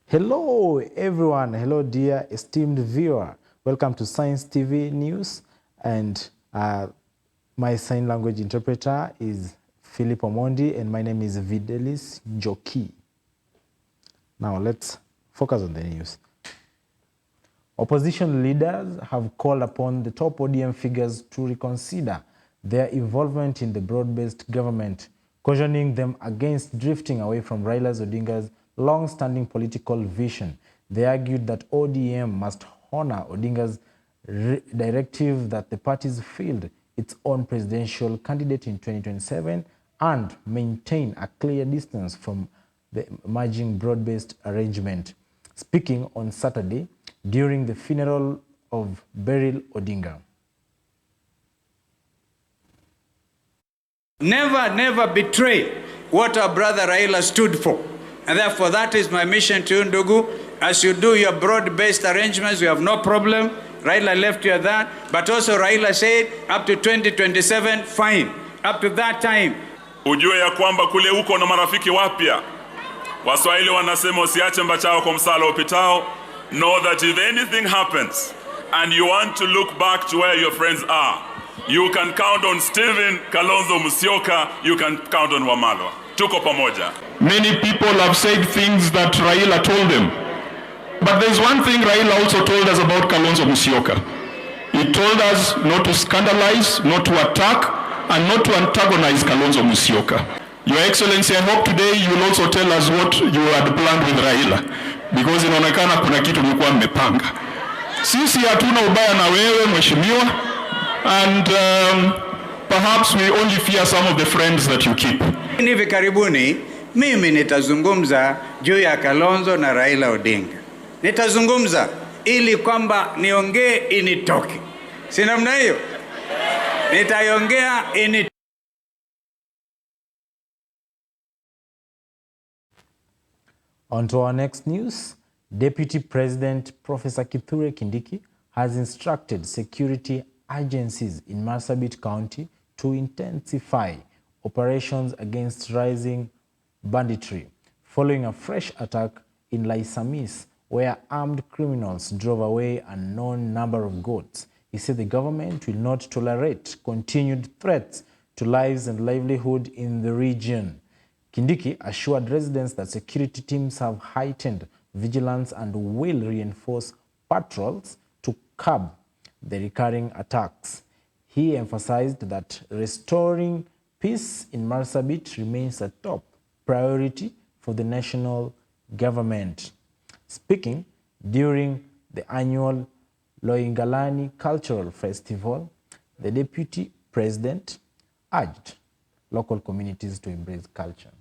Hello everyone, hello dear esteemed viewer. Welcome to Science TV News, and my sign language interpreter is Philip Omondi and my name is Videlis Joki. Now let's focus on the news. Opposition leaders have called upon the top ODM figures to reconsider their involvement in the broad-based government, cautioning them against drifting away from Raila Odinga's long-standing political vision. They argued that ODM must honor Odinga's directive that the parties field its own presidential candidate in 2027 and maintain a clear distance from the emerging broad-based arrangement. Speaking on Saturday during the funeral of Beryl Odinga. Never betray what our brother Raila stood for. And therefore, that is my mission to you, Ndugu. As you do your broad-based arrangements, we have no problem. Raila left you at that. But also Raila said, up to 2027, fine. Up to that time. Ujue ya kwamba kule uko na marafiki wapya. Waswahili wanasema usiache mbachao kwa msala upitao. Know that if anything happens and you want to look back to where your friends are, you can count on Stephen Kalonzo Musyoka, you can count on Wamalwa. Tuko pamoja. Many people have said things that Raila told them. But there's one thing Raila also told us about Kalonzo Musyoka. He told us not to scandalize, not to attack, and not to antagonize Kalonzo Musyoka. Your Excellency, I hope today you will also tell us what you had planned with Raila. Because inaonekana kuna kitu mlikuwa mmepanga. Sisi hatuna ubaya na wewe mheshimiwa, and perhaps we only fear some of the friends that you keep. Hivi karibuni mimi nitazungumza juu ya Kalonzo na Raila Odinga. Nitazungumza ili kwamba niongee initoke. Si namna hiyo? Nitaiongea initoke. On to our next news. Deputy President Professor Kithure Kindiki has instructed security agencies in Marsabit County to intensify operations against rising banditry, following a fresh attack in Laisamis, where armed criminals drove away a known number of goats. He said the government will not tolerate continued threats to lives and livelihood in the region. Kindiki assured residents that security teams have heightened vigilance and will reinforce patrols to curb the recurring attacks. He emphasized that restoring peace in Marsabit remains a top priority for the national government. Speaking during the annual Loingalani Cultural Festival, the Deputy President urged local communities to embrace culture.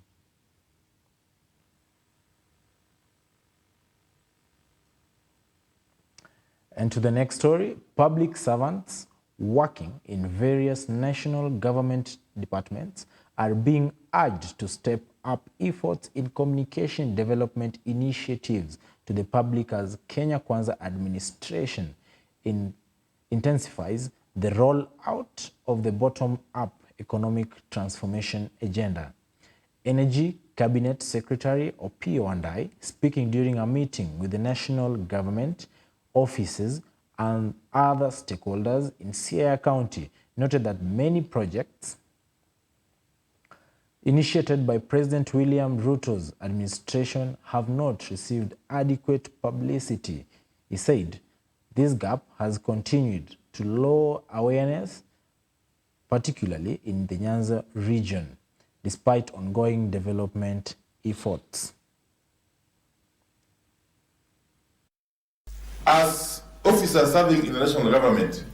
And to the next story, public servants working in various national government departments are being urged to step up efforts in communication development initiatives to the public as Kenya Kwanza administration intensifies the rollout of the bottom-up economic transformation agenda. Energy Cabinet Secretary Opiyo Wandayi, speaking during a meeting with the national government offices and other stakeholders in Siaya County, noted that many projects initiated by President William Ruto's administration have not received adequate publicity. He said this gap has continued to lower awareness, particularly in the Nyanza region, despite ongoing development efforts. As officers serving in the national government,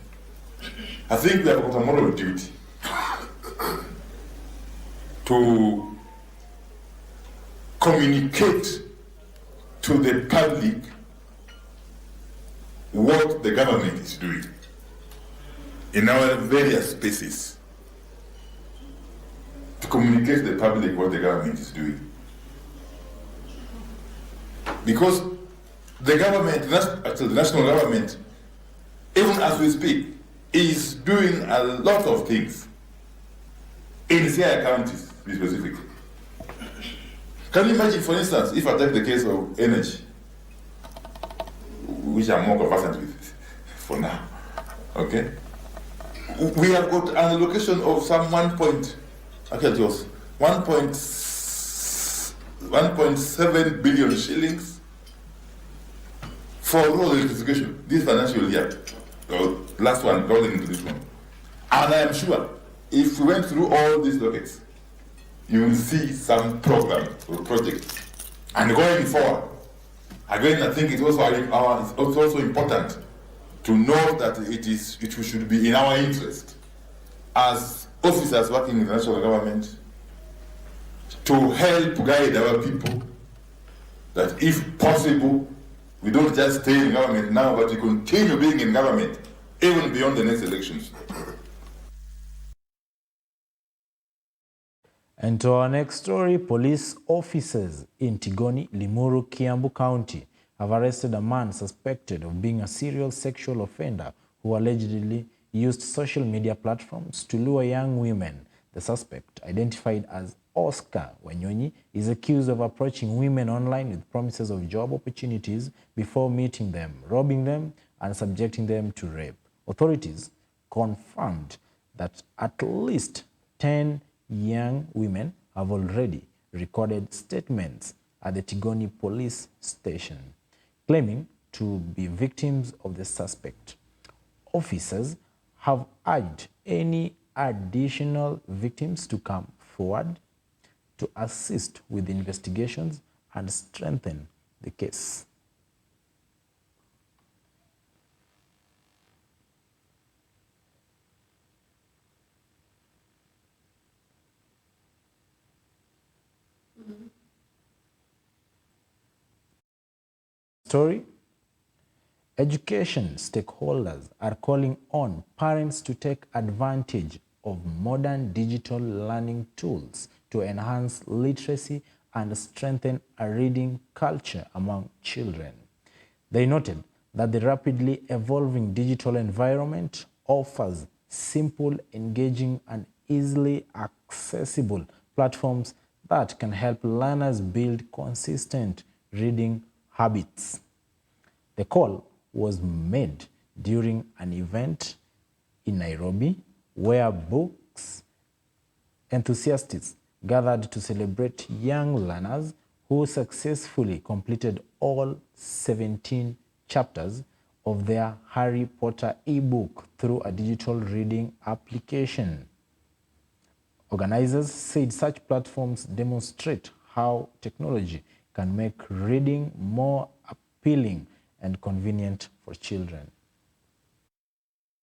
I think we have got a moral duty to communicate to the public what the government is doing in our various spaces. To communicate to the public what the government is doing. Because the government, the national government, even as we speak, is doing a lot of things in Siaya counties, to be specific. Can you imagine, for instance, if I take the case of energy, which I'm more conversant with for now. Okay? We have got an allocation of some 1.7 billion shillings for rural electrification this financial year. Last one, rolling into this one. And I am sure if we went through all these dockets, you will see some program or project. And going forward, again, I think it's also important to know that it should be in our interest as officers working in the national government to help guide our people, that if possible, we don't just stay in government now, but we continue being in government even beyond the next elections. And to our next story, police officers in Tigoni, Limuru, Kiambu County have arrested a man suspected of being a serial sexual offender who allegedly used social media platforms to lure young women. The suspect, identified as Oscar Wanyonyi, is accused of approaching women online with promises of job opportunities before meeting them, robbing them, and subjecting them to rape. Authorities confirmed that at least 10 young women have already recorded statements at the Tigoni police station, claiming to be victims of the suspect. Officers have urged any additional victims to come forward to assist with investigations and strengthen the case. Story. Education stakeholders are calling on parents to take advantage of modern digital learning tools to enhance literacy and strengthen a reading culture among children. They noted that the rapidly evolving digital environment offers simple, engaging, and easily accessible platforms that can help learners build consistent reading habits. The call was made during an event in Nairobi where books enthusiasts gathered to celebrate young learners who successfully completed all 17 chapters of their Harry Potter ebook through a digital reading application. Organizers said such platforms demonstrate how technology can make reading more appealing and convenient for children.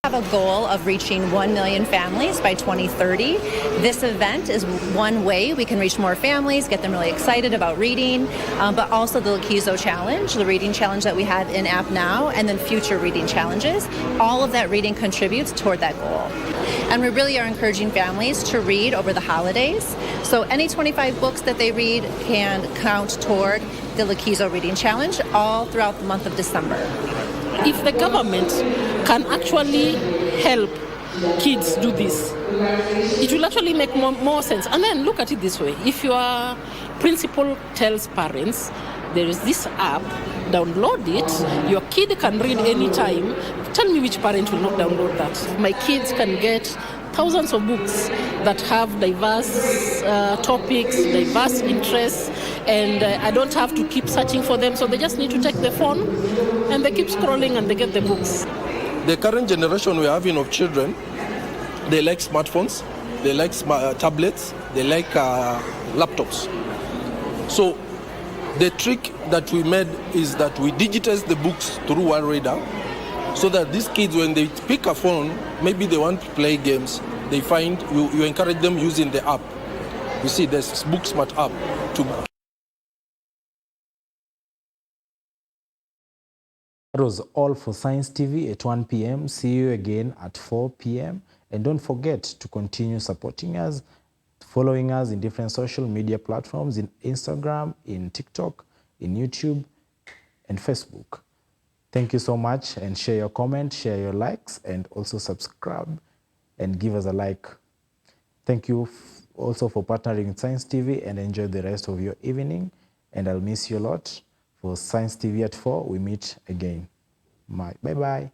We have a goal of reaching 1 million families by 2030. This event is one way we can reach more families, get them really excited about reading, but also the Lakizo Challenge, the reading challenge that we have in app now, and then future reading challenges. All of that reading contributes toward that goal. And we really are encouraging families to read over the holidays. So any 25 books that they read can count toward the Lakizo Reading Challenge all throughout the month of December. If the government can actually help kids do this, it will actually make more sense. And then look at it this way. If your principal tells parents, there is this app, download it, your kid can read anytime, tell me which parent will not download that. My kids can get thousands of books that have diverse topics, diverse interests, and I don't have to keep searching for them, so they just need to take the phone and they keep scrolling and they get the books. The current generation we're having of children, they like smartphones, they like tablets, they like laptops. So the trick that we made is that we digitize the books through one reader, so that these kids, when they pick a phone, maybe they want to play games, they find, you encourage them using the app. You see, there's BookSmart app to. That was all for Science TV at 1 p.m. See you again at 4 p.m. And don't forget to continue supporting us, following us in different social media platforms, in Instagram, in TikTok, in YouTube, and Facebook. Thank you so much, and share your comment, share your likes, and also subscribe and give us a like. Thank you also for partnering with Science TV, and enjoy the rest of your evening. And I'll miss you a lot. For Science TV at 4, we meet again. Bye-bye.